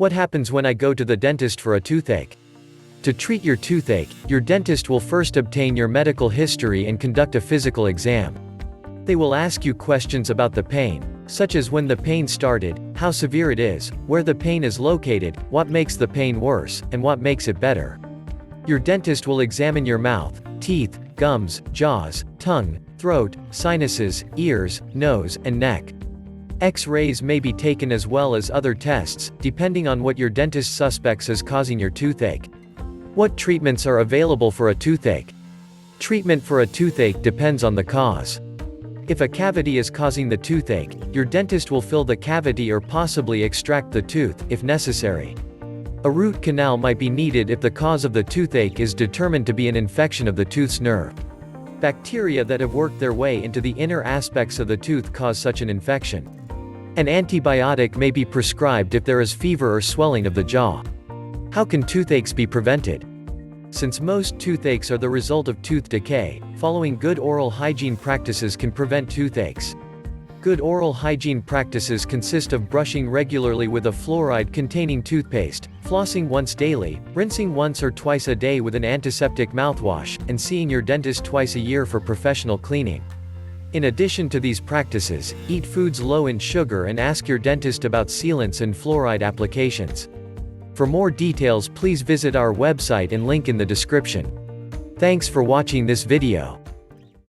What happens when I go to the dentist for a toothache? To treat your toothache, your dentist will first obtain your medical history and conduct a physical exam. They will ask you questions about the pain, such as when the pain started, how severe it is, where the pain is located, what makes the pain worse, and what makes it better. Your dentist will examine your mouth, teeth, gums, jaws, tongue, throat, sinuses, ears, nose, and neck. X-rays may be taken as well as other tests, depending on what your dentist suspects is causing your toothache. What treatments are available for a toothache? Treatment for a toothache depends on the cause. If a cavity is causing the toothache, your dentist will fill the cavity or possibly extract the tooth, if necessary. A root canal might be needed if the cause of the toothache is determined to be an infection of the tooth's nerve. Bacteria that have worked their way into the inner aspects of the tooth cause such an infection. An antibiotic may be prescribed if there is fever or swelling of the jaw. How can toothaches be prevented? Since most toothaches are the result of tooth decay, following good oral hygiene practices can prevent toothaches. Good oral hygiene practices consist of brushing regularly with a fluoride-containing toothpaste, flossing once daily, rinsing once or twice a day with an antiseptic mouthwash, and seeing your dentist twice a year for professional cleaning. In addition to these practices, eat foods low in sugar and ask your dentist about sealants and fluoride applications. For more details, please visit our website and link in the description. Thanks for watching this video.